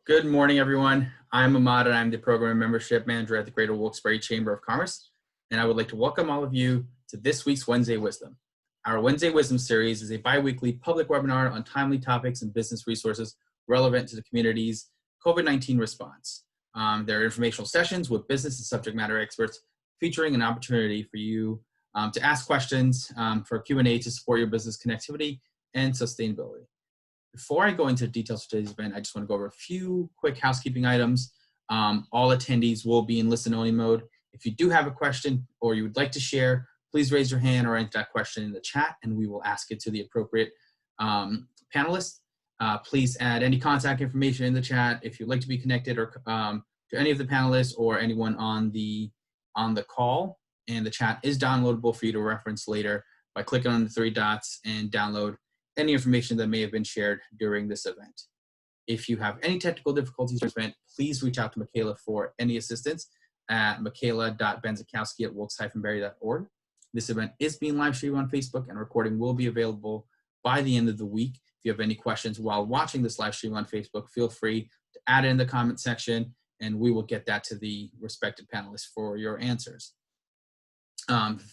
Good morning, everyone. I'm Ahmad, and I'm the Program and Membership Manager at the Greater Wilkes-Barre Chamber of Commerce, and I would like to welcome all of you to this week's Wednesday Wisdom. Our Wednesday Wisdom series is a bi-weekly public webinar on timely topics and business resources relevant to the community's COVID-19 response. There are informational sessions with business and subject matter experts featuring an opportunity for you to ask questions for Q&A to support your business connectivity and sustainability. Before I go into the details of today's event, I just want to go over a few quick housekeeping items. All attendees will be in listen-only mode. If you do have a question or you would like to share, please raise your hand or enter that question in the chat, and we will ask it to the appropriate panelists. Please add any contact information in the chat if you'd like to be connected or to any of the panelists or anyone on the call. And the chat is downloadable for you to reference later by clicking on the three dots and download any information that may have been shared during this event. If you have any technical difficulties during this event, please reach out to Michaela for any assistance at michaela.benzakowski@wilkes-barre.org. This event is being live streamed on Facebook, and a recording will be available by the end of the week. If you have any questions while watching this live stream on Facebook, feel free to add it in the comment section, and we will get that to the respected panelists for your answers.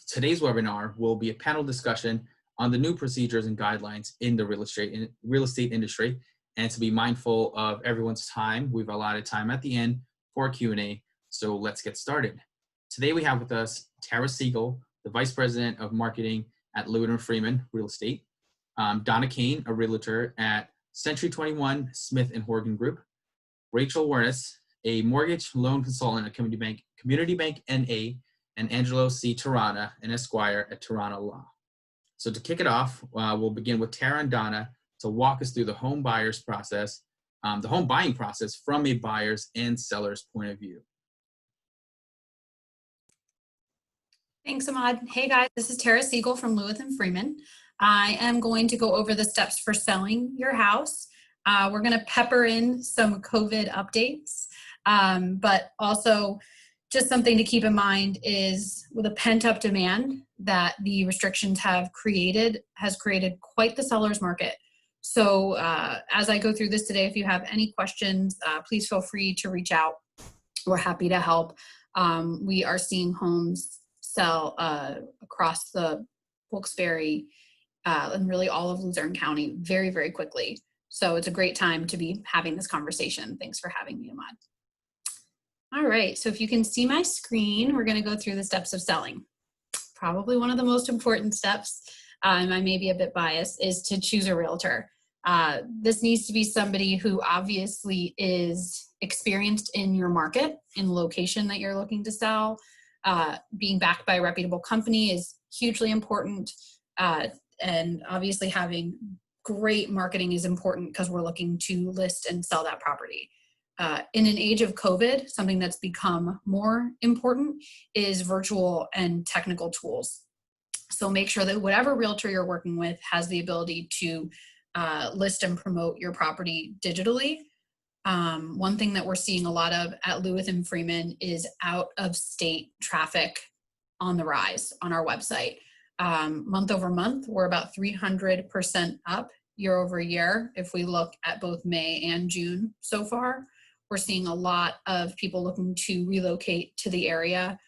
Today's webinar will be a panel discussion on the new procedures and guidelines in the real estate industry, and to be mindful of everyone's time. We've allotted time at the end for Q&A, so let's get started. Today we have with us Terrana Siegel, the Vice President of Marketing at Lewith Freeman Real Estate, Donna Cain, a Realtor at Century 21 Smith Hourigan Group, Rachel Wiernusz, a mortgage loan consultant at Community Bank NA, and Angelo C, Terrana, an Esquire at Terrana Law. So to kick it off, we'll begin with Tara and Donna to walk us through the home buying process from a buyer's and seller's point of view. Thanks, Ahmad. Hey guys, this is Terrana Siegel from Lewith Freeman. I am going to go over the steps for selling your house. We're going to pepper in some COVID updates, but also just something to keep in mind is with a pent-up demand that the restrictions has created quite the seller's market. So as I go through this today, if you have any questions, please feel free to reach out. We're happy to help. We are seeing homes sell across the Wilkes-Barre and really all of Luzerne County very, very quickly. So it's a great time to be having this conversation. Thanks for having me, Ahmad. All right, so if you can see my screen, we're gonna go through the steps of selling. Probably one of the most important steps, and I may be a bit biased, is to choose a realtor. This needs to be somebody who obviously is experienced in your market, in the location that you're looking to sell. Being backed by a reputable company is hugely important, and obviously having great marketing is important because we're looking to list and sell that property. In an age of COVID, something that's become more important is virtual and technical tools. So make sure that whatever realtor you're working with has the ability to list and promote your property digitally. One thing that we're seeing a lot of at Lewith and Freeman is out-of-state traffic on the rise on our website. Month over month, we're about 300% up year over year. If we look at both May and June so far, we're seeing a lot of people looking to relocate to the area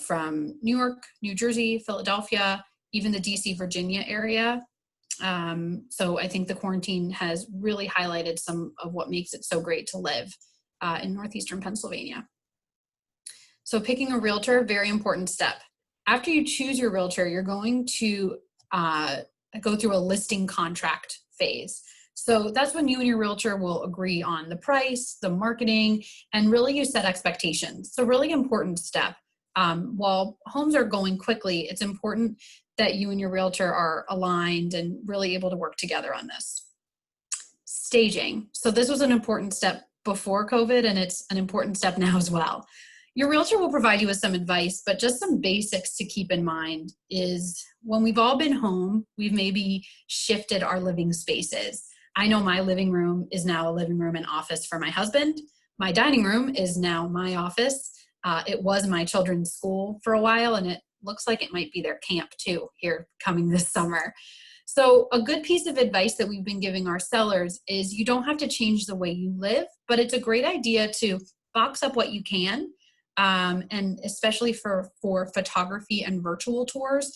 from New York, New Jersey, Philadelphia, even the DC, Virginia area. So I think the quarantine has really highlighted some of what makes it so great to live in northeastern Pennsylvania. So picking a realtor, very important step. After you choose your realtor, you're going to go through a listing contract phase. So that's when you and your realtor will agree on the price, the marketing, and really you set expectations. So really important step. While homes are going quickly, it's important that you and your realtor are aligned and really able to work together on this. Staging. So this was an important step before COVID, and it's an important step now as well. Your realtor will provide you with some advice, but just some basics to keep in mind is when we've all been home, we've maybe shifted our living spaces. I know my living room is now a living room and office for my husband. My dining room is now my office. It was my children's school for a while, and it looks like it might be their camp too here coming this summer. So a good piece of advice that we've been giving our sellers is you don't have to change the way you live, but it's a great idea to box up what you can. And especially for photography and virtual tours,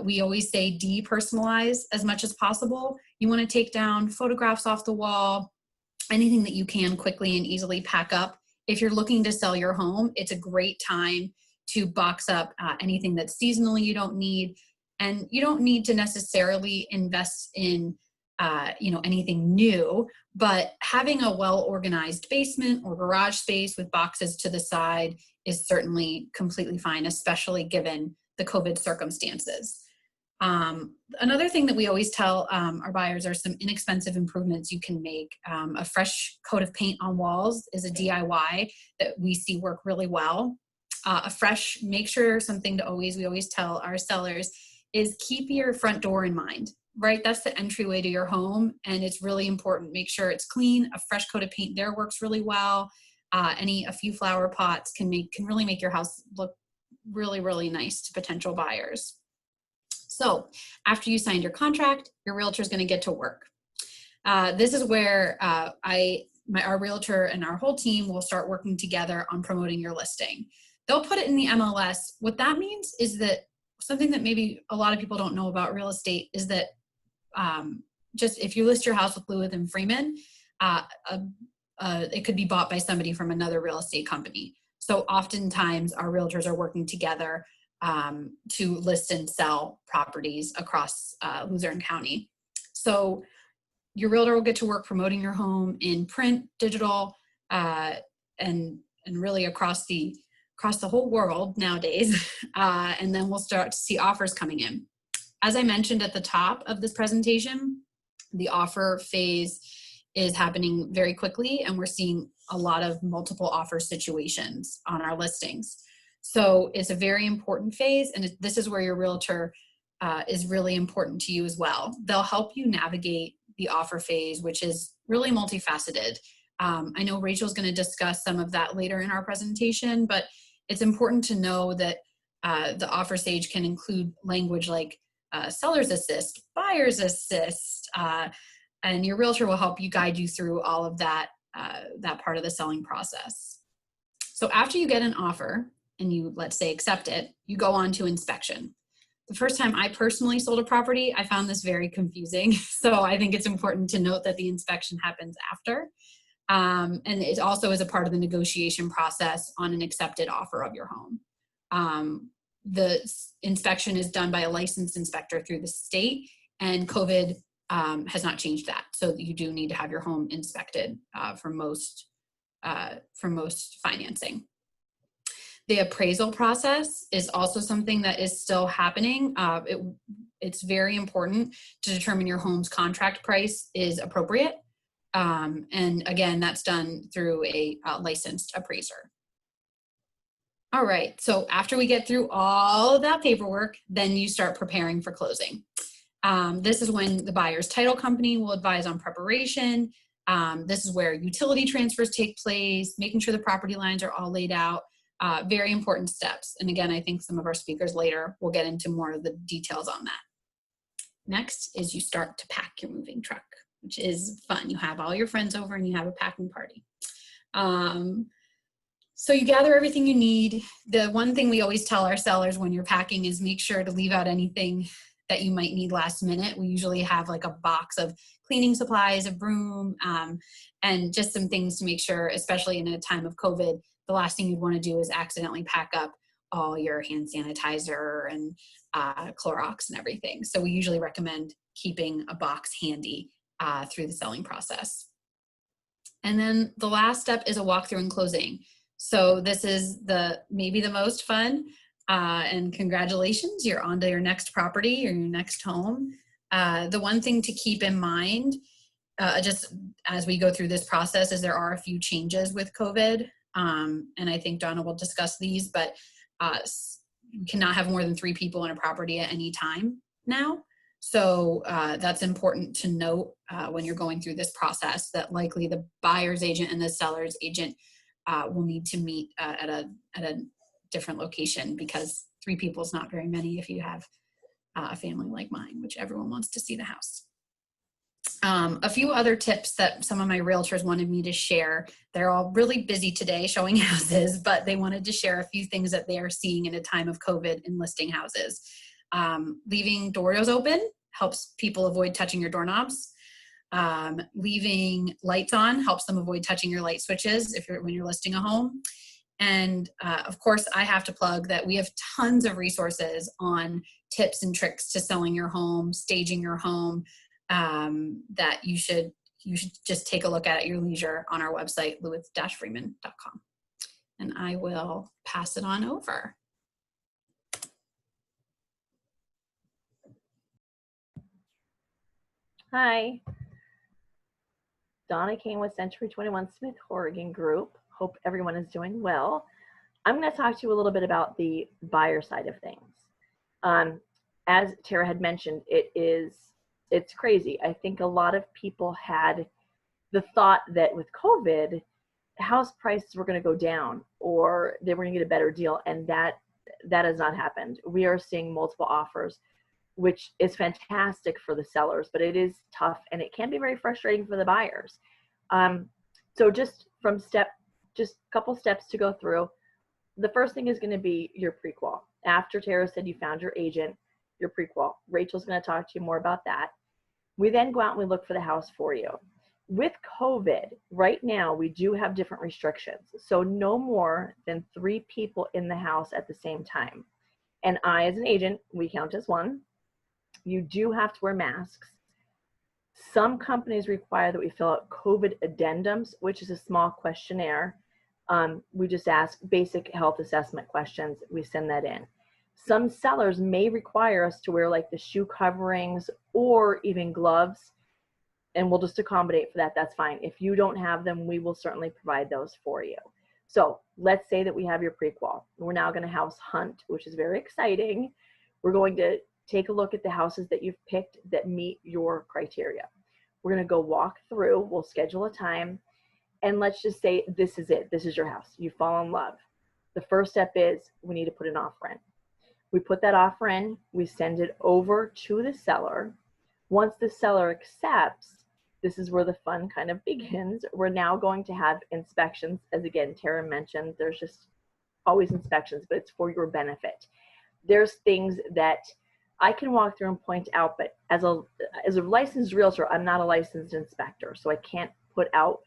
we always say depersonalize as much as possible. You want to take down photographs off the wall, anything that you can quickly and easily pack up. If you're looking to sell your home, it's a great time to box up anything that's seasonally you don't need. And you don't need to necessarily invest in anything new, but having a well-organized basement or garage space with boxes to the side is certainly completely fine, especially given the COVID circumstances. Another thing that we always tell our buyers are some inexpensive improvements you can make. A fresh coat of paint on walls is a DIY that we see work really well. Make sure something we always tell our sellers is keep your front door in mind, right? That's the entryway to your home, and it's really important. Make sure it's clean. A fresh coat of paint there works really well. A few flower pots can really make your house look really, really nice to potential buyers. So after you signed your contract, your realtor is going to get to work. This is where our realtor and our whole team will start working together on promoting your listing. They'll put it in the MLS. What that means is that something that maybe a lot of people don't know about real estate is that just if you list your house with Lewith and Freeman, it could be bought by somebody from another real estate company. So oftentimes our realtors are working together to list and sell properties across Luzerne County. So your realtor will get to work promoting your home in print, digital, and really across the whole world nowadays. And then we'll start to see offers coming in. As I mentioned at the top of this presentation, the offer phase is happening very quickly, and we're seeing a lot of multiple offer situations on our listings. So it's a very important phase, and this is where your realtor is really important to you as well. They'll help you navigate the offer phase, which is really multifaceted. I know Rachel's going to discuss some of that later in our presentation, but it's important to know that the offer stage can include language like seller's assist, buyer's assist, and your realtor will help you guide you through all of that part of the selling process. So after you get an offer and you, let's say, accept it, you go on to inspection. The first time I personally sold a property, I found this very confusing. So I think it's important to note that the inspection happens after. And it also is a part of the negotiation process on an accepted offer of your home. The inspection is done by a licensed inspector through the state, and COVID has not changed that. So you do need to have your home inspected for most financing. The appraisal process is also something that is still happening. It's very important to determine your home's contract price is appropriate. And again, that's done through a licensed appraiser. All right, so after we get through all of that paperwork, then you start preparing for closing. This is when the buyer's title company will advise on preparation. This is where utility transfers take place, making sure the property lines are all laid out. Very important steps. And again, I think some of our speakers later will get into more of the details on that. Next is you start to pack your moving truck, which is fun. You have all your friends over and you have a packing party. So you gather everything you need. The one thing we always tell our sellers when you're packing is make sure to leave out anything that you might need last minute. We usually have like a box of cleaning supplies, a broom, and just some things to make sure, especially in a time of COVID, the last thing you'd want to do is accidentally pack up all your hand sanitizer and Clorox and everything. So we usually recommend keeping a box handy through the selling process. And then the last step is a walkthrough and closing. So this is maybe the most fun, and congratulations, you're on to your next property or your next home. The one thing to keep in mind, just as we go through this process, is there are a few changes with COVID. And I think Donna will discuss these, but you cannot have more than 3 people in a property at any time now. So that's important to note when you're going through this process, that likely the buyer's agent and the seller's agent will need to meet at a different location, because 3 people is not very many if you have a family like mine, which everyone wants to see the house. A few other tips that some of my realtors wanted me to share. They're all really busy today showing houses, but they wanted to share a few things that they are seeing in a time of COVID in listing houses. Leaving doors open helps people avoid touching your doorknobs. Leaving lights on helps them avoid touching your light switches when you're listing a home. And of course, I have to plug that we have tons of resources on tips and tricks to selling your home, staging your home, that you should just take a look at your leisure on our website, lewith-freeman.com. And I will pass it on over. Hi, Donna Cain with Century 21 Smith Hourigan Group. Hope everyone is doing well. I'm going to talk to you a little bit about the buyer side of things. As Tara had mentioned, it's crazy. I think a lot of people had the thought that with COVID, house prices were going to go down or they were going to get a better deal, and that has not happened. We are seeing multiple offers, which is fantastic for the sellers, but it is tough and it can be very frustrating for the buyers. So just a couple steps to go through. The first thing is going to be your pre-qual. After Tara said you found your agent, your pre-qual. Rachel's going to talk to you more about that. We then go out and we look for the house for you. With COVID, right now, we do have different restrictions. So no more than 3 people in the house at the same time. And I, as an agent, we count as 1. You do have to wear masks. Some companies require that we fill out COVID addendums, which is a small questionnaire. We just ask basic health assessment questions. We send that in. Some sellers may require us to wear like the shoe coverings or even gloves, and we'll just accommodate for that. That's fine. If you don't have them, we will certainly provide those for you. So let's say that we have your pre-qual. We're now going to house hunt, which is very exciting. We're going to take a look at the houses that you've picked that meet your criteria. We're going to go walk through. We'll schedule a time. And let's just say this is it. This is your house. You fall in love. The first step is we need to put an offer in. We put that offer in. We send it over to the seller. Once the seller accepts, this is where the fun kind of begins. We're now going to have inspections. As again, Tara mentioned, there's just always inspections, but it's for your benefit. There's things that I can walk through and point out, but as a licensed realtor, I'm not a licensed inspector, so I can't put out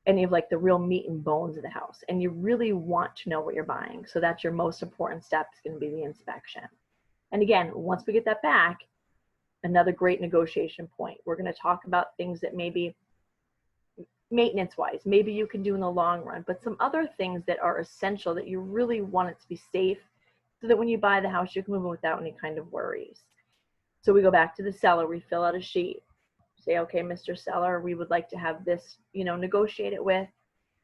any of like the real meat and bones of the house. And you really want to know what you're buying. So that's your most important step, is going to be the inspection. And again, once we get that back, another great negotiation point. We're going to talk about things that maybe maintenance-wise, maybe you can do in the long run, but some other things that are essential that you really want it to be safe, so that when you buy the house, you can move in without any kind of worries. So we go back to the seller, we fill out a sheet, say, okay, Mr. Seller, we would like to have this, negotiate it with.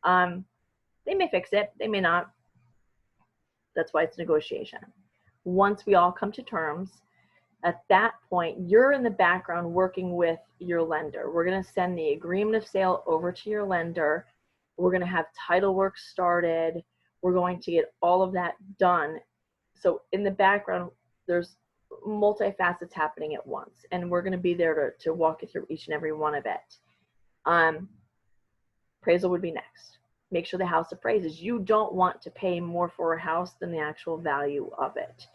They may fix it, they may not. That's why it's negotiation. Once we all come to terms, at that point, you're in the background working with your lender. We're going to send the agreement of sale over to your lender. We're going to have title work started. We're going to get all of that done. So in the background, there's multifacets happening at once, and we're going to be there to walk you through each and every one of it. Appraisal would be next. Make sure the house appraises. You don't want to pay more for a house than the actual value of it.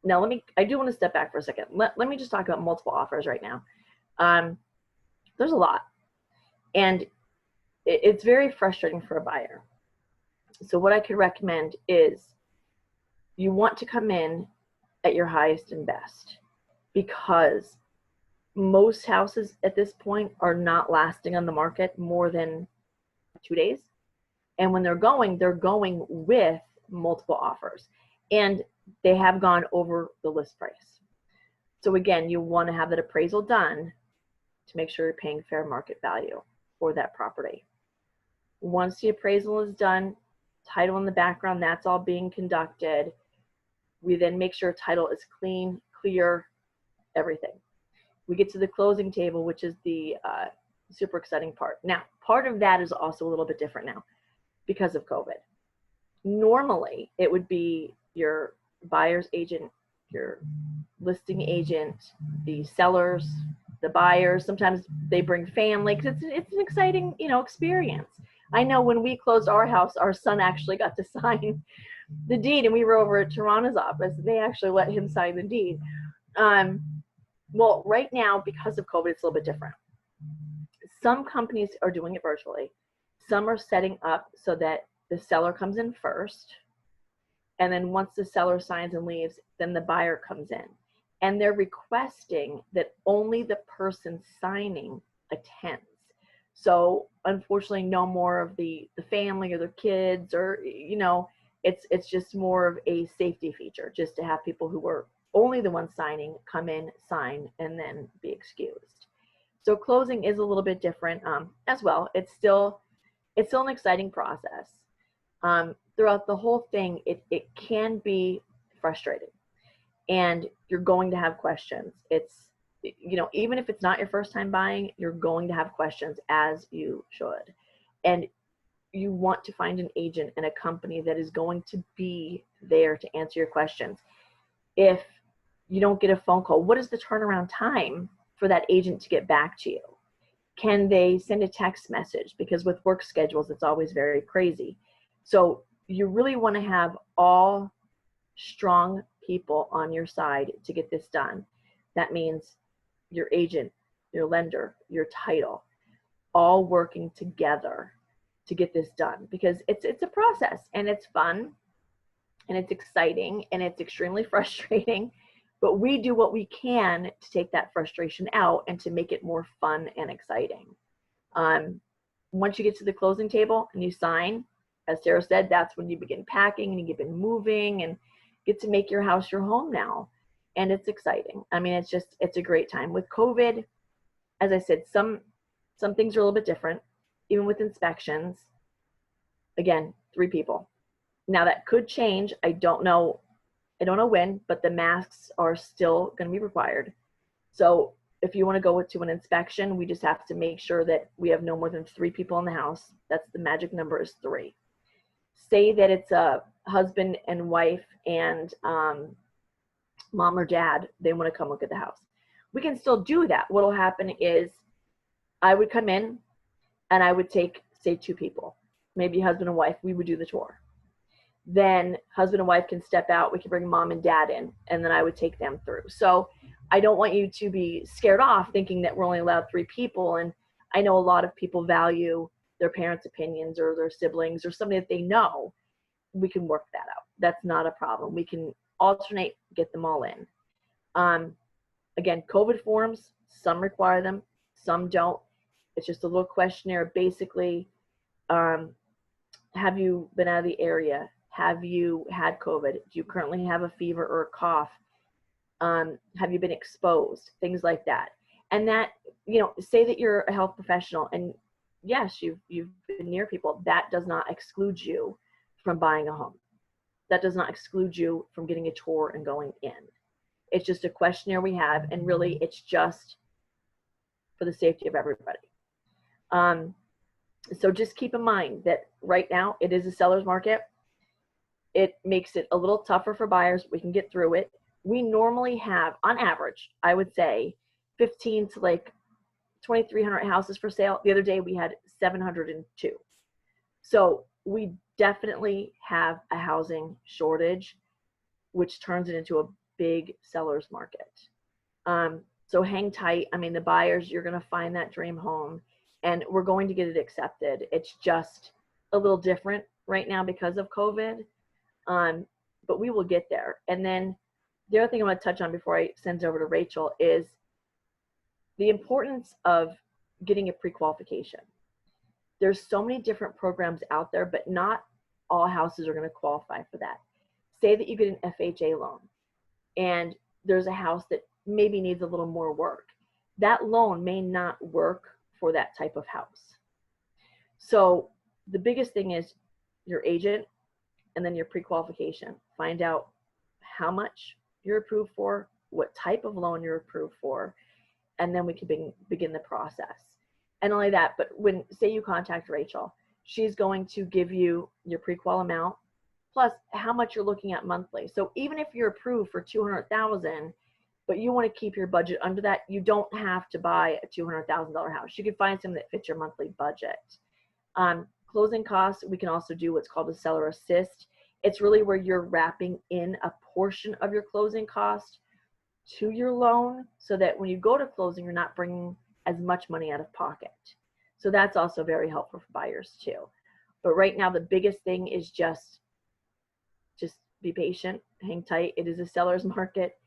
Now I do want to step back for a second. Let me just talk about multiple offers right now. There's a lot, and it's very frustrating for a buyer. So what I could recommend is you want to come in at your highest and best, because most houses at this point are not lasting on the market more than 2 days. And when they're going with multiple offers, and they have gone over the list price. So again, you want to have that appraisal done to make sure you're paying fair market value for that property. Once the appraisal is done, title in the background, that's all being conducted. We then make sure title is clean, clear, everything. We get to the closing table, which is the super exciting part. Now, part of that is also a little bit different now because of COVID. Normally, it would be your buyer's agent your listing agent, the sellers, the buyers. Sometimes they bring family because it's an exciting, experience. I know when we closed our house, our son actually got to sign the deed, and we were over at Terrana's office. They actually let him sign the deed. Well, right now, because of COVID, it's a little bit different. Some companies are doing it virtually. Some are setting up so that the seller comes in first, and then once the seller signs and leaves, then the buyer comes in. And they're requesting that only the person signing attends. So unfortunately, no more of the family or their kids, or, it's just more of a safety feature, just to have people who are only the ones signing come in, sign, and then be excused. So closing is a little bit different as well. It's still an exciting process. Throughout the whole thing, it can be frustrating, and you're going to have questions. It's, even if it's not your first time buying, you're going to have questions, as you should. And you want to find an agent and a company that is going to be there to answer your questions. If you don't get a phone call, what is the turnaround time for that agent to get back to you? Can they send a text message? Because with work schedules, it's always very crazy. So you really want to have all strong people on your side to get this done. That means your agent, your lender, your title, all working together to get this done, because it's a process, and it's fun, and it's exciting, and it's extremely frustrating, but we do what we can to take that frustration out and to make it more fun and exciting. Once you get to the closing table and you sign, as Sarah said, that's when you begin packing and you begin moving and get to make your house your home now. And it's exciting. I mean, it's a great time. With COVID, as I said, some things are a little bit different. Even with inspections, again, 3 people. Now that could change. I don't know when, but the masks are still going to be required. So if you want to go to an inspection, we just have to make sure that we have no more than 3 people in the house. That's the magic number, is 3. Say that it's a husband and wife and mom or dad, they want to come look at the house. We can still do that. What will happen is I would come in and I would take, say, 2 people, maybe husband and wife. We would do the tour. Then husband and wife can step out. We can bring mom and dad in, and then I would take them through. So I don't want you to be scared off thinking that we're only allowed 3 people. And I know a lot of people value their parents' opinions or their siblings or somebody that they know. We can work that out. That's not a problem. We can alternate, get them all in. Again, COVID forms, some require them, some don't. It's just a little questionnaire. Basically, have you been out of the area? Have you had COVID? Do you currently have a fever or a cough? Have you been exposed? Things like that. And that, say that you're a health professional and yes, you've been near people. That does not exclude you from buying a home. That does not exclude you from getting a tour and going in. It's just a questionnaire we have, and really it's just for the safety of everybody. So just keep in mind that right now it is a seller's market. It makes it a little tougher for buyers. We can get through it. We normally have, on average, I would say 15 to like 2,300 houses for sale. The other day we had 702. So we definitely have a housing shortage, which turns it into a big seller's market. So hang tight. I mean, the buyers, you're going to find that dream home and we're going to get it accepted. It's just a little different right now because of COVID. But we will get there. And then the other thing I want to touch on before I send it over to Rachel is the importance of getting a pre-qualification. There's so many different programs out there, but not all houses are going to qualify for that. Say that you get an FHA loan and there's a house that maybe needs a little more work. That loan may not work for that type of house. So the biggest thing is your agent and then your pre-qualification. Find out how much you're approved for, what type of loan you're approved for, and then we can begin the process. And not only that, but when, say you contact Rachel, she's going to give you your pre-qual amount, plus how much you're looking at monthly. So even if you're approved for 200,000, but you want to keep your budget under that, you don't have to buy a $200,000 house. You can find something that fits your monthly budget. Closing costs, we can also do what's called a seller assist. It's really where you're wrapping in a portion of your closing cost to your loan so that when you go to closing, you're not bringing as much money out of pocket. So that's also very helpful for buyers too. But right now, the biggest thing is just be patient, hang tight. It is a seller's market.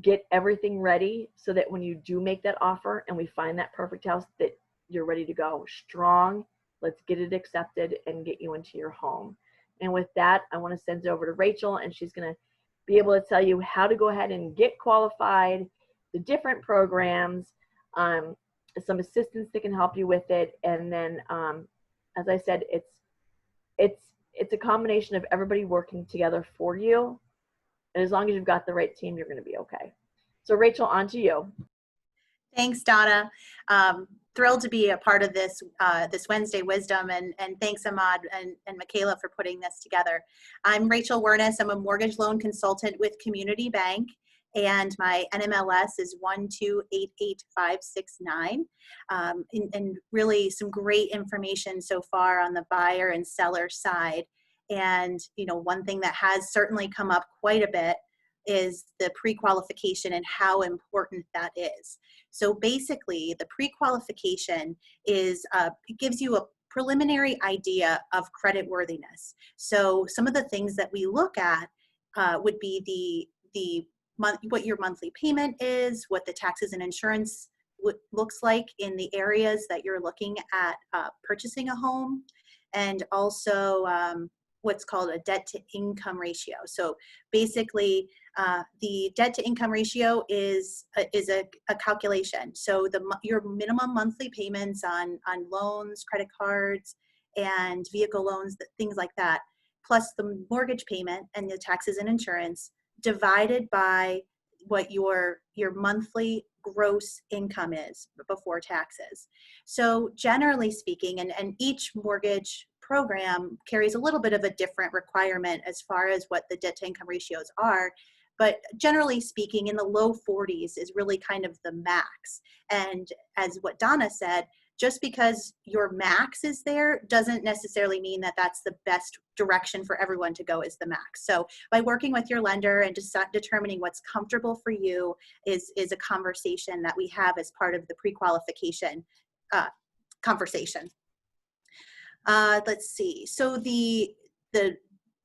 Get everything ready so that when you do make that offer and we find that perfect house, that you're ready to go strong. Let's get it accepted and get you into your home. And with that, I want to send it over to Rachel, and she's going to be able to tell you how to go ahead and get qualified, the different programs, some assistance that can help you with it. And then, as I said, it's a combination of everybody working together for you. And as long as you've got the right team, you're going to be okay. So Rachel, on to you. Thanks, Donna. Thrilled to be a part of this this Wednesday Wisdom, and thanks Ahmad and Michaela for putting this together. I'm Rachel Wiernusz. I'm a mortgage loan consultant with Community Bank, and my NMLS is 1288569. And really some great information so far on the buyer and seller side. And one thing that has certainly come up quite a bit is the pre-qualification and how important that is. So basically, the pre-qualification is it gives you a preliminary idea of credit worthiness. So some of the things that we look at would be what your monthly payment is, what the taxes and insurance looks like in the areas that you're looking at purchasing a home, and also what's called a debt to income ratio. So basically, the debt to income ratio is a calculation. So your minimum monthly payments on loans, credit cards, and vehicle loans, things like that, plus the mortgage payment and the taxes and insurance, divided by what your monthly gross income is before taxes. So generally speaking, and each mortgage program carries a little bit of a different requirement as far as what the debt to income ratios are, but generally speaking, in the low 40s is really kind of the max. And as what Donna said, just because your max is there doesn't necessarily mean that that's the best direction for everyone to go is the max. So by working with your lender and just determining what's comfortable for you is a conversation that we have as part of the pre-qualification conversation. Let's see. So the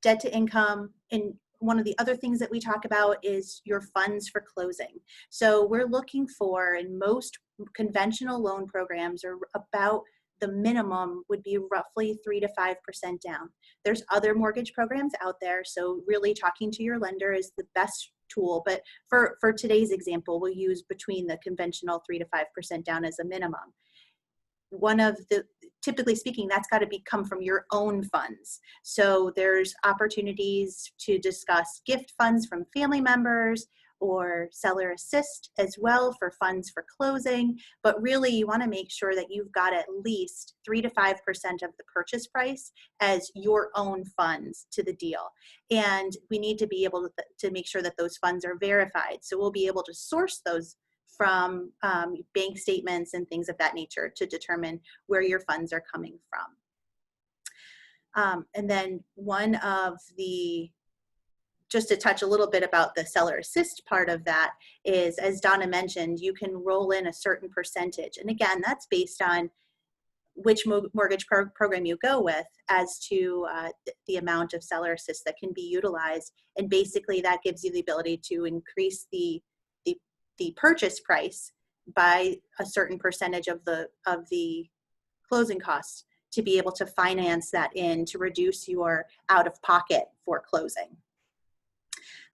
debt to income, and one of the other things that we talk about is your funds for closing. So we're looking for, in most conventional loan programs, are about the minimum would be roughly 3 to 5% down. There's other mortgage programs out there, so really talking to your lender is the best tool. But for today's example, we'll use between the conventional 3 to 5% down as a minimum. Typically speaking, that's got to come from your own funds. So there's opportunities to discuss gift funds from family members or seller assist as well for funds for closing. But really, you want to make sure that you've got at least 3 to 5% of the purchase price as your own funds to the deal. And we need to be able to make sure that those funds are verified. So we'll be able to source those from bank statements and things of that nature to determine where your funds are coming from. And then just to touch a little bit about the seller assist part of that is, as Donna mentioned, you can roll in a certain percentage. And again, that's based on which mortgage program you go with as to the amount of seller assist that can be utilized. And basically that gives you the ability to increase the purchase price by a certain percentage of the closing costs to be able to finance that in to reduce your out of pocket for closing.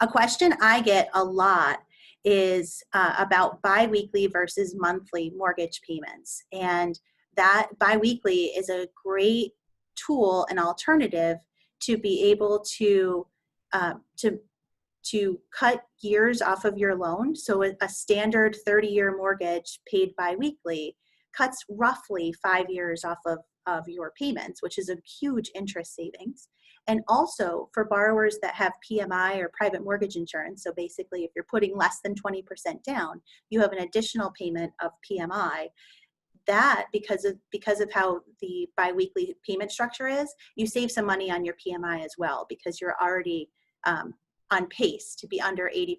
A question I get a lot is about biweekly versus monthly mortgage payments. And that biweekly is a great tool and alternative to be able to cut years off of your loan. So a standard 30-year mortgage paid biweekly cuts roughly 5 years off of your payments, which is a huge interest savings. And also for borrowers that have PMI or private mortgage insurance, so basically if you're putting less than 20% down, you have an additional payment of PMI. That, because of how the biweekly payment structure is, you save some money on your PMI as well, because you're already on pace to be under 80%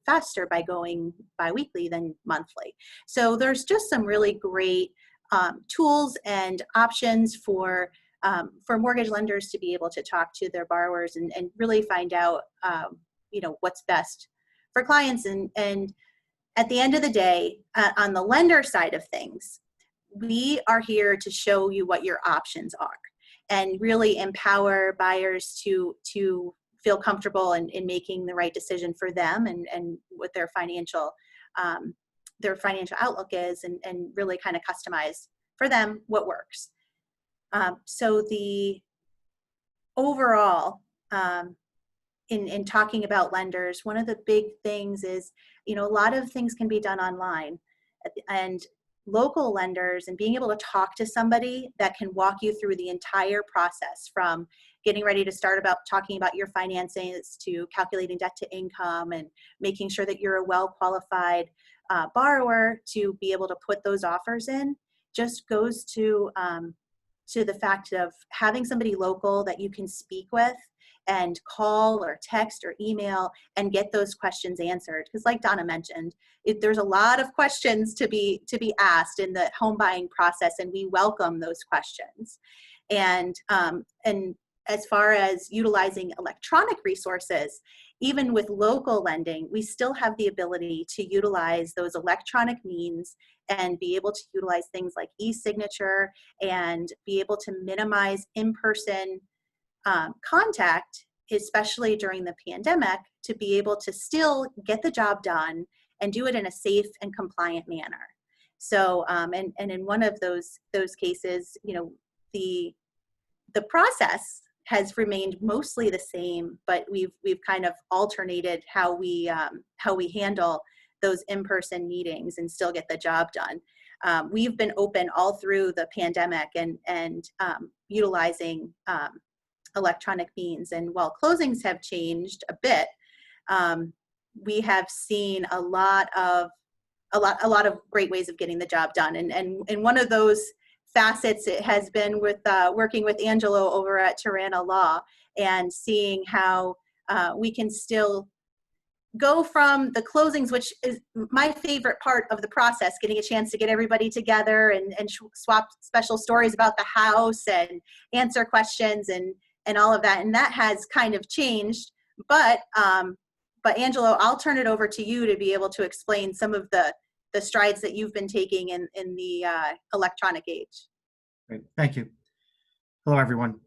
faster by going biweekly than monthly. So there's just some really great tools and options for mortgage lenders to be able to talk to their borrowers and really find out what's best for clients. And at the end of the day, on the lender side of things, we are here to show you what your options are and really empower buyers to feel comfortable in making the right decision for them and what their financial outlook is, and really kind of customize for them what works. So the overall, in talking about lenders, one of the big things is, a lot of things can be done online, and local lenders and being able to talk to somebody that can walk you through the entire process, from getting ready to start about talking about your finances to calculating debt to income and making sure that you're a well-qualified borrower to be able to put those offers in, just goes to the fact of having somebody local that you can speak with and call or text or email and get those questions answered. Because like Donna mentioned, there's a lot of questions to be asked in the home buying process, and we welcome those questions. And as far as utilizing electronic resources, even with local lending, we still have the ability to utilize those electronic means and be able to utilize things like e-signature and be able to minimize in-person contact, especially during the pandemic, to be able to still get the job done and do it in a safe and compliant manner. So, and in one of those cases, the process has remained mostly the same, but we've kind of alternated how we handle those in-person meetings and still get the job done. We've been open all through the pandemic and utilizing electronic means. And while closings have changed a bit, we have seen a lot of great ways of getting the job done. And one of those facets it has been with working with Angelo over at Terrana Law and seeing how we can still go from the closings, which is my favorite part of the process, getting a chance to get everybody together and swap special stories about the house and answer questions and all of that. And that has kind of changed. But Angelo, I'll turn it over to you to be able to explain some of the strides that you've been taking in the electronic age. Great, thank you. Hello, everyone.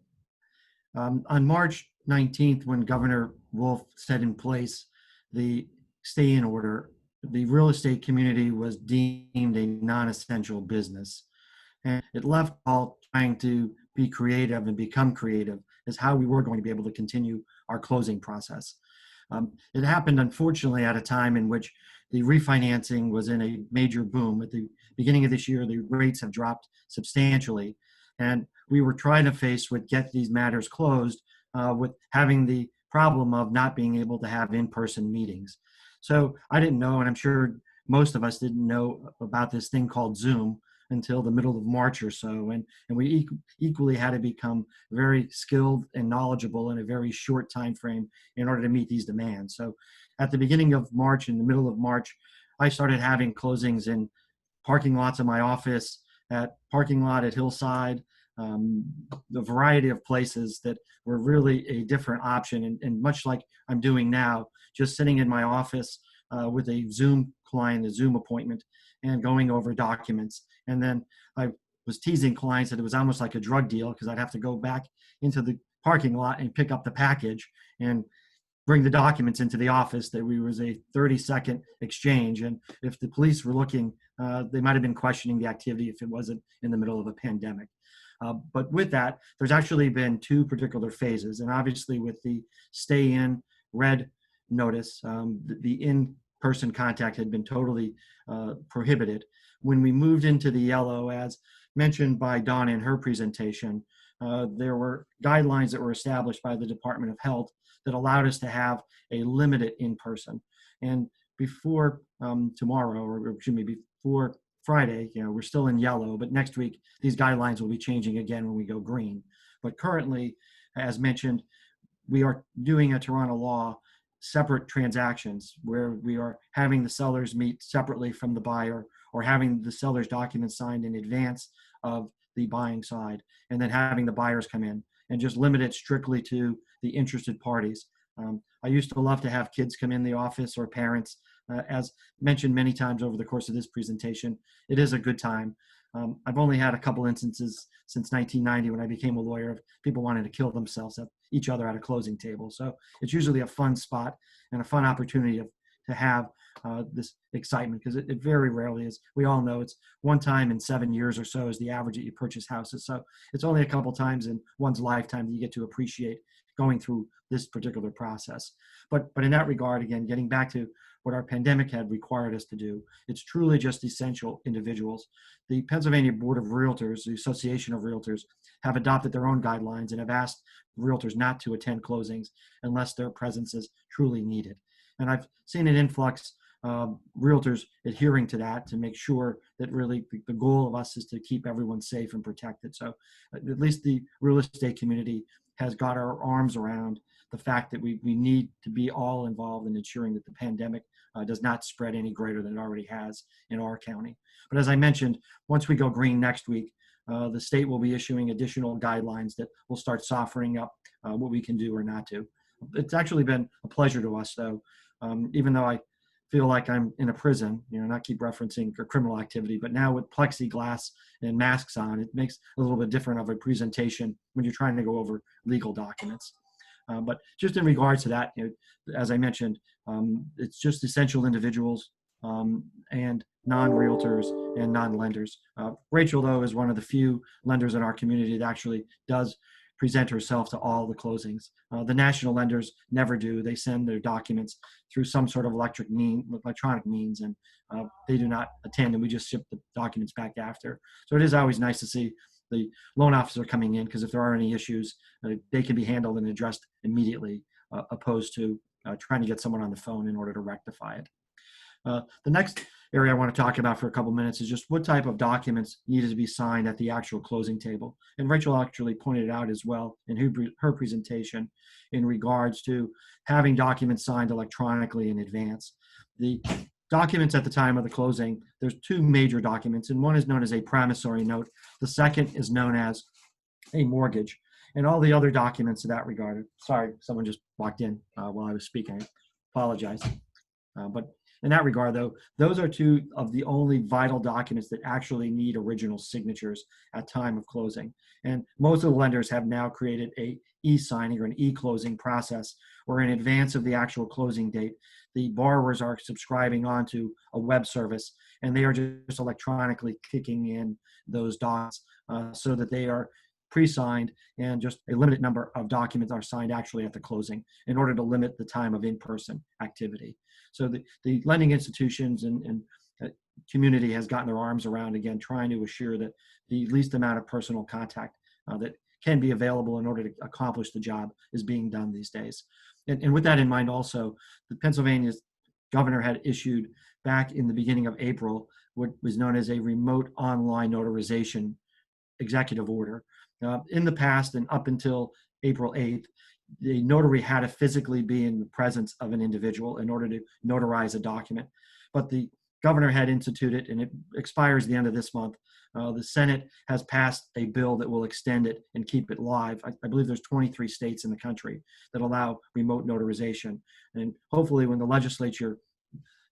On March 19th, when Governor Wolf set in place the stay-in order, the real estate community was deemed a non-essential business. And it left all trying to be creative and become creative as how we were going to be able to continue our closing process. It happened, unfortunately, at a time in which the refinancing was in a major boom. At the beginning of this year, the rates have dropped substantially, and we were trying to face what get these matters closed with having the problem of not being able to have in-person meetings. So I didn't know, and I'm sure most of us didn't know about this thing called Zoom until the middle of March or so, and we equally had to become very skilled and knowledgeable in a very short time frame in order to meet these demands. So at the beginning of March, in the middle of March, I started having closings in parking lots of my office, at parking lot at Hillside, the variety of places that were really a different option, and much like I'm doing now, just sitting in my office with a Zoom client, a Zoom appointment, and going over documents. And then I was teasing clients that it was almost like a drug deal, because I'd have to go back into the parking lot and pick up the package and bring the documents into the office. That we was a 30-second exchange, and if the police were looking, they might have been questioning the activity if it wasn't in the middle of a pandemic. But with that, there's actually been two particular phases, and obviously with the stay-in red notice, the in-person contact had been totally prohibited. When we moved into the yellow, as mentioned by Donna in her presentation, there were guidelines that were established by the Department of Health that allowed us to have a limited in-person. And before tomorrow, or excuse me, before Friday, we're still in yellow, but next week, these guidelines will be changing again when we go green. But currently, as mentioned, we are doing a Terrana Law separate transactions where we are having the sellers meet separately from the buyer, or having the seller's documents signed in advance of the buying side, and then having the buyers come in, and just limit it strictly to the interested parties. I used to love to have kids come in the office, or parents. As mentioned many times over the course of this presentation, it is a good time. I've only had a couple instances since 1990 when I became a lawyer of people wanting to kill themselves at each other at a closing table. So it's usually a fun spot and a fun opportunity to have this excitement, because it very rarely is. We all know it's one time in 7 years or so is the average that you purchase houses. So it's only a couple times in one's lifetime that you get to appreciate going through this particular process. But in that regard, again, getting back to what our pandemic had required us to do, it's truly just essential individuals. The Pennsylvania Board of Realtors, the Association of Realtors, have adopted their own guidelines and have asked realtors not to attend closings unless their presence is truly needed. And I've seen an influx of realtors adhering to that, to make sure that really the goal of us is to keep everyone safe and protected. So at least the real estate community has got our arms around the fact that we need to be all involved in ensuring that the pandemic does not spread any greater than it already has in our county. But as I mentioned, once we go green next week, the state will be issuing additional guidelines that will start softening up what we can do or not do. It's actually been a pleasure to us, though, even though I feel like I'm in a prison, not keep referencing criminal activity, but now with plexiglass and masks on, it makes a little bit different of a presentation when you're trying to go over legal documents. But just in regards to that, as I mentioned, it's just essential individuals and non-realtors and non-lenders. Rachel, though, is one of the few lenders in our community that actually does present herself to all the closings. The national lenders never do. They send their documents through some sort of electronic means, and they do not attend, and we just ship the documents back after. So it is always nice to see the loan officer coming in, because if there are any issues, they can be handled and addressed immediately, opposed to trying to get someone on the phone in order to rectify it. The next area I want to talk about for a couple minutes is just what type of documents needed to be signed at the actual closing table. And Rachel actually pointed it out as well in her presentation in regards to having documents signed electronically in advance. The documents at the time of the closing, there's two major documents, and one is known as a promissory note. The second is known as a mortgage, and all the other documents in that regard. Sorry, someone just walked in while I was speaking. I apologize. But in that regard, though, those are two of the only vital documents that actually need original signatures at time of closing. And most of the lenders have now created a e-signing or an e-closing process, where in advance of the actual closing date, the borrowers are subscribing onto a web service, and they are just electronically kicking in those docs so that they are pre-signed, and just a limited number of documents are signed actually at the closing in order to limit the time of in-person activity. So the lending institutions and community has gotten their arms around, again, trying to assure that the least amount of personal contact that can be available in order to accomplish the job is being done these days. And with that in mind also, the Pennsylvania's governor had issued back in the beginning of April what was known as a remote online notarization executive order. In the past and up until April 8th, the notary had to physically be in the presence of an individual in order to notarize a document. But the governor had instituted, and it expires the end of this month, the Senate has passed a bill that will extend it and keep it live. I believe there's 23 states in the country that allow remote notarization. And hopefully when the legislature,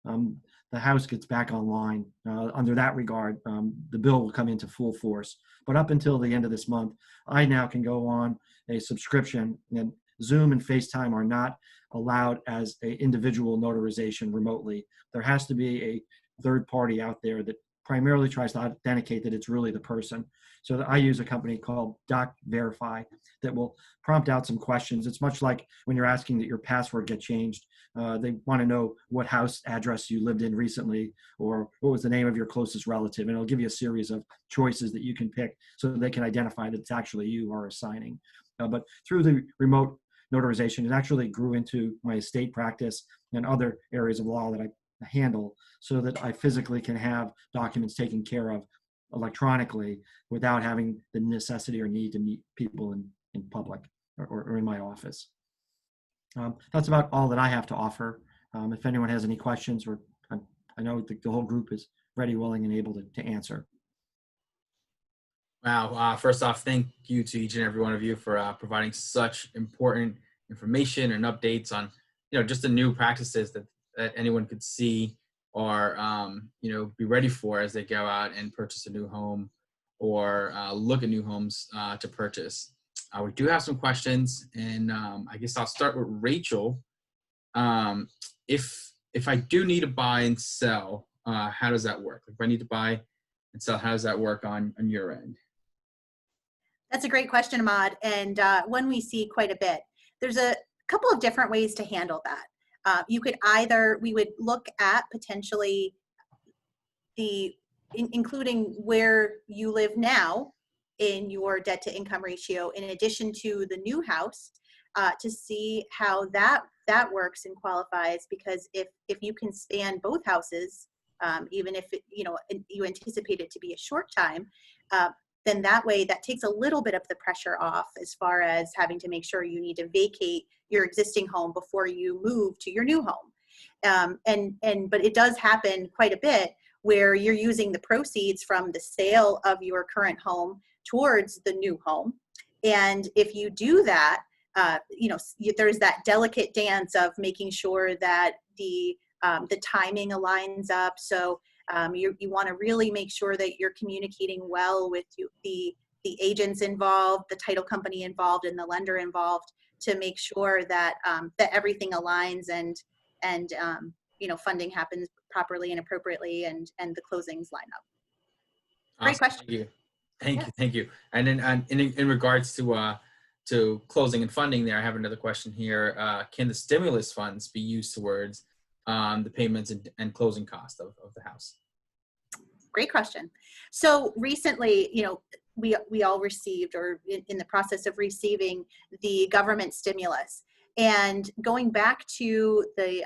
the House gets back online, under that regard, the bill will come into full force. But up until the end of this month, I now can go on a subscription, and Zoom and FaceTime are not allowed as an individual notarization remotely. There has to be a third party out there that primarily tries to authenticate that it's really the person. So that I use a company called Doc Verify that will prompt out some questions. It's much like when you're asking that your password get changed. They want to know what house address you lived in recently, or what was the name of your closest relative. And it'll give you a series of choices that you can pick so that they can identify that it's actually you who are assigning. But through the remote notarization, it actually grew into my estate practice and other areas of law that I handle, so that I physically can have documents taken care of electronically without having the necessity or need to meet people in public or in my office. That's about all that I have to offer. If anyone has any questions, or I know the whole group is ready, willing, and able to answer. Wow. First off, thank you to each and every one of you for providing such important information and updates on, just the new practices that anyone could see or, be ready for as they go out and purchase a new home or look at new homes to purchase. We do have some questions, and I guess I'll start with Rachel. If I do need to buy and sell, how does that work? If I need to buy and sell, how does that work on your end? That's a great question, Ahmad, and one we see quite a bit. There's a couple of different ways to handle that. We would look at potentially including where you live now in your debt to income ratio, in addition to the new house, to see how that works and qualifies. Because if you can span both houses, even if you anticipate it to be a short time, then that way that takes a little bit of the pressure off as far as having to make sure you need to vacate your existing home before you move to your new home. But it does happen quite a bit where you're using the proceeds from the sale of your current home towards the new home. And if you do that, there's that delicate dance of making sure that the timing aligns up. So you want to really make sure that you're communicating well with the agents involved, the title company involved, and the lender involved, to make sure that that everything aligns and funding happens properly and appropriately, and the closings line up. Great question. Thank you. And then in regards to closing and funding, there I have another question here. Can the stimulus funds be used towards the payments and closing cost of the house? Great question. So recently, we all received, or in the process of receiving, the government stimulus. And going back to the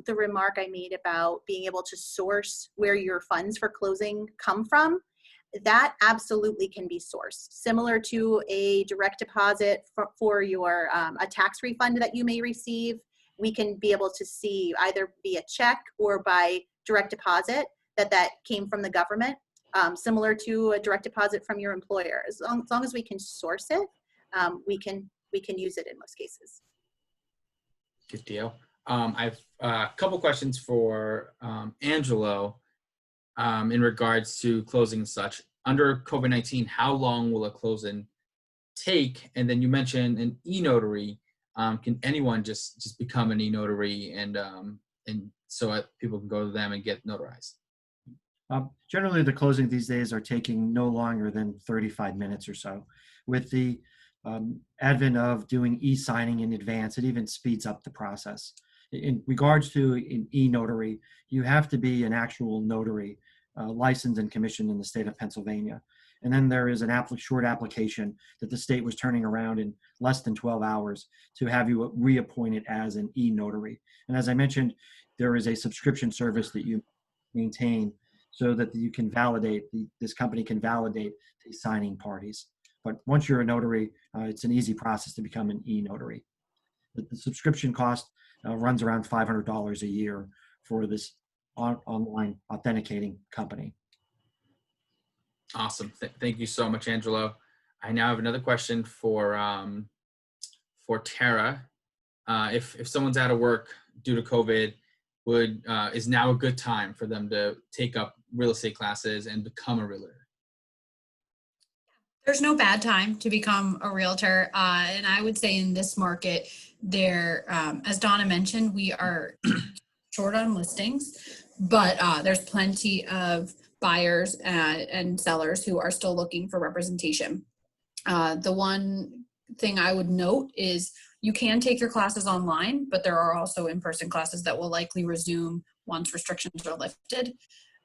remark I made about being able to source where your funds for closing come from, that absolutely can be sourced. Similar to a direct deposit for your a tax refund that you may receive, we can be able to see either via check or by direct deposit that came from the government, similar to a direct deposit from your employer. As long as we can source it, we can use it in most cases. Good deal. I've a couple questions for Angelo in regards to closing and such. Under COVID-19, how long will a closing take? And then you mentioned an e-notary. Can anyone just become an e-notary and so people can go to them and get notarized? Generally, the closing these days are taking no longer than 35 minutes or so. With the advent of doing e-signing in advance, it even speeds up the process. In regards to an e-notary, you have to be an actual notary, licensed and commissioned in the state of Pennsylvania. And then there is an short application that the state was turning around in less than 12 hours to have you reappointed as an e-notary. And as I mentioned, there is a subscription service that you maintain so that you can validate, this company can validate the signing parties. But once you're a notary, it's an easy process to become an e-notary. The subscription cost runs around $500 a year for this online authenticating company. Awesome. Thank you so much, Angelo. I now have another question for Tara. If someone's out of work due to COVID, is now a good time for them to take up real estate classes and become a realtor? There's no bad time to become a realtor. And I would say in this market, as Donna mentioned, we are short on listings, but there's plenty of buyers and sellers who are still looking for representation. The one thing I would note is you can take your classes online, but there are also in-person classes that will likely resume once restrictions are lifted.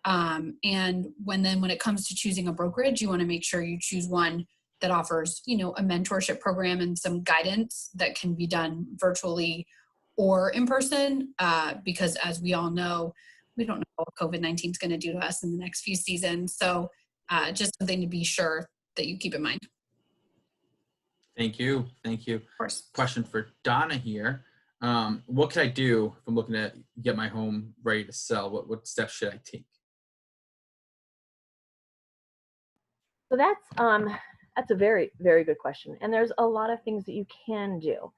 And when it comes to choosing a brokerage, you want to make sure you choose one that offers, a mentorship program and some guidance that can be done virtually or in person, because as we all know, we don't know what COVID-19 is going to do to us in the next few seasons. So just something to be sure that you keep in mind. Thank you. Thank you. Of course. Question for Donna here. What can I do if I'm looking to get my home ready to sell? What steps should I take? So that's a very, very good question. And there's a lot of things that you can do.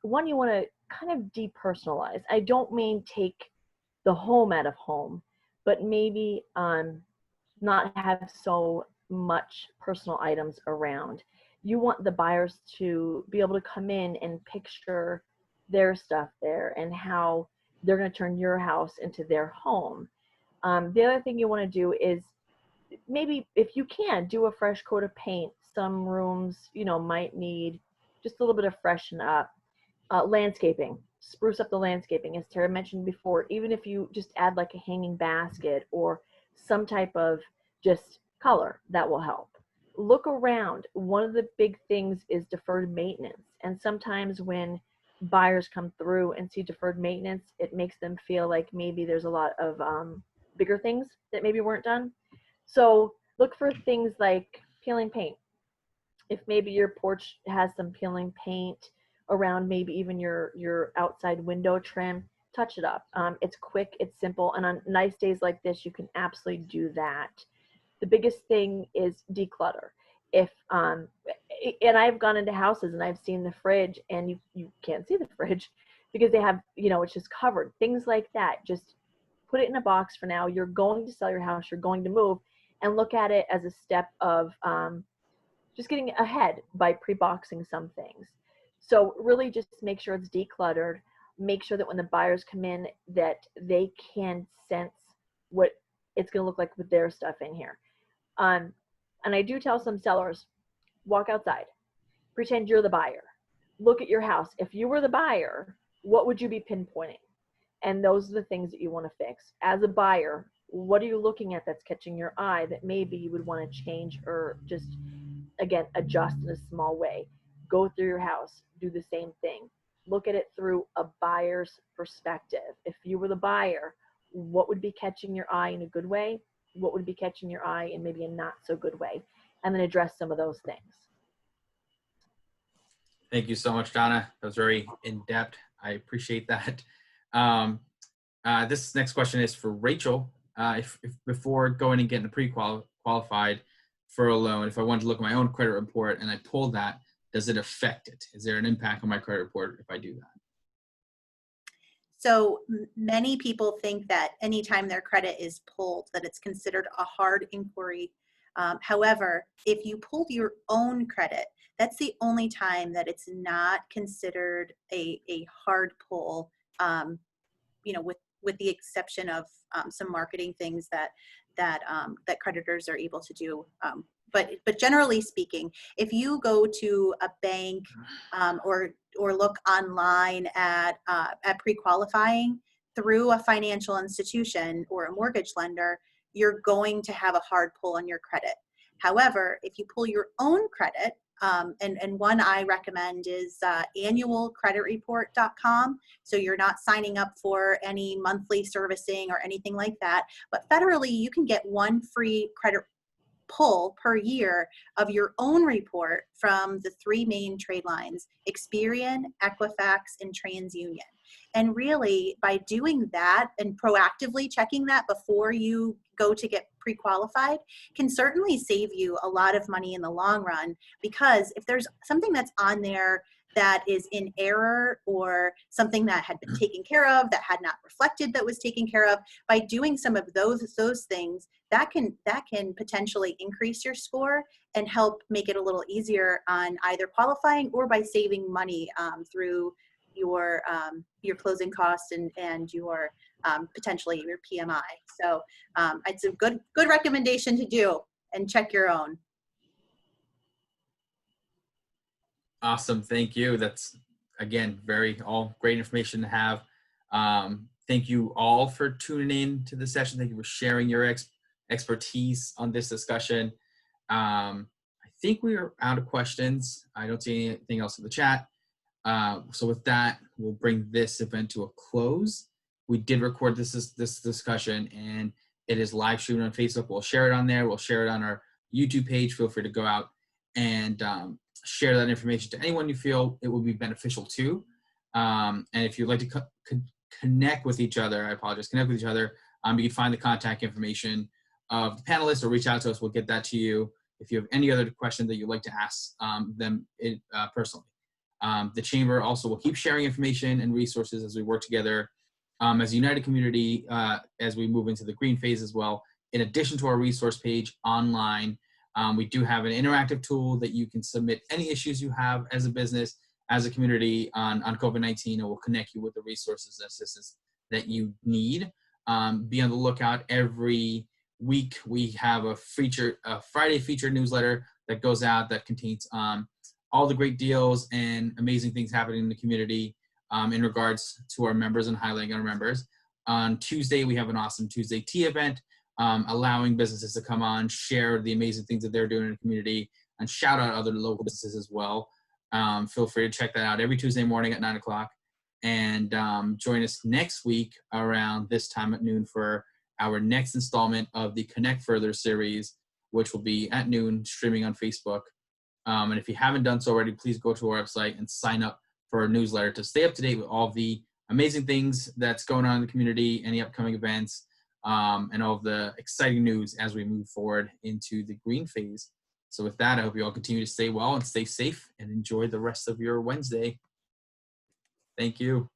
One, you want to kind of depersonalize. I don't mean take the home out of home, but maybe not have so much personal items around. You want the buyers to be able to come in and picture their stuff there and how they're going to turn your house into their home. The other thing you want to do is maybe, if you can, do a fresh coat of paint. Some rooms, might need just a little bit of freshen up. Landscaping, spruce up the landscaping, as Tara mentioned before. Even if you just add like a hanging basket or some type of just color, that will help. Look around. One of the big things is deferred maintenance. And sometimes when buyers come through and see deferred maintenance, it makes them feel like maybe there's a lot of bigger things that maybe weren't done. So look for things like peeling paint. If maybe your porch has some peeling paint around, maybe even your outside window trim, touch it up. It's quick, it's simple, and on nice days like this, you can absolutely do that. The biggest thing is declutter. If and I've gone into houses and I've seen the fridge, and you can't see the fridge because they have, it's just covered. Things like that. Just put it in a box for now. You're going to sell your house, you're going to move, and look at it as a step of just getting ahead by pre-boxing some things. So really just make sure it's decluttered. Make sure that when the buyers come in that they can sense what it's going to look like with their stuff in here. And I do tell some sellers, walk outside, pretend you're the buyer. Look at your house. If you were the buyer, what would you be pinpointing? And those are the things that you want to fix. As a buyer, what are you looking at that's catching your eye that maybe you would want to change or just, again, adjust in a small way? Go through your house, do the same thing. Look at it through a buyer's perspective. If you were the buyer, what would be catching your eye in a good way? What would be catching your eye in maybe a not so good way? And then address some of those things. Thank you so much, Donna. That was very in-depth. I appreciate that. This next question is for Rachel. If before going and getting pre-qualified for a loan, if I wanted to look at my own credit report and I pulled that, does it affect it? Is there an impact on my credit report if I do that? So many people think that anytime their credit is pulled, that it's considered a hard inquiry. However, if you pulled your own credit, that's the only time that it's not considered a hard pull, with the exception of some marketing things that creditors are able to do. But generally speaking, if you go to a bank or look online at pre-qualifying through a financial institution or a mortgage lender, you're going to have a hard pull on your credit. However, if you pull your own credit, and one I recommend is annualcreditreport.com. So you're not signing up for any monthly servicing or anything like that. But federally, you can get one free credit pull per year of your own report from the three main trade lines: Experian, Equifax, and TransUnion. And really, by doing that and proactively checking that before you go to get pre-qualified can certainly save you a lot of money in the long run, because if there's something that's on there that is in error or something that had been taken care of that had not reflected that was taken care of, by doing some of those things, that can potentially increase your score and help make it a little easier on either qualifying or by saving money through your closing costs and your potentially your PMI. So it's a good recommendation to do, and check your own. Awesome. Thank you. That's, again, all great information to have. Thank you all for tuning in to the session. Thank you for sharing your expertise on this discussion. I think we are out of questions. I don't see anything else in the chat. So with that, we'll bring this event to a close. We did record this discussion, and it is live streamed on Facebook. We'll share it on there. We'll share it on our YouTube page. Feel free to go out and share that information to anyone you feel it will be beneficial to. And if you'd like to connect with each other, connect with each other, you can find the contact information of the panelists or reach out to us. We'll get that to you. If you have any other question that you'd like to ask them personally. The Chamber also will keep sharing information and resources as we work together as a united community as we move into the green phase as well. In addition to our resource page online, we do have an interactive tool that you can submit any issues you have as a business, as a community on COVID-19, and we'll connect you with the resources and assistance that you need. Be on the lookout. Every week we have a Friday featured newsletter that goes out that contains all the great deals and amazing things happening in the community in regards to our members and highlighting our members. On Tuesday, we have an awesome Tuesday tea event, allowing businesses to come on, share the amazing things that they're doing in the community, and shout out other local businesses as well. Feel free to check that out every Tuesday morning at 9 o'clock. And join us next week around this time at noon for our next installment of the Connect Further series, which will be at noon, streaming on Facebook. And if you haven't done so already, please go to our website and sign up for our newsletter to stay up to date with all the amazing things that's going on in the community, any upcoming events, and all of the exciting news as we move forward into the green phase. So with that, I hope you all continue to stay well and stay safe and enjoy the rest of your Wednesday. Thank you.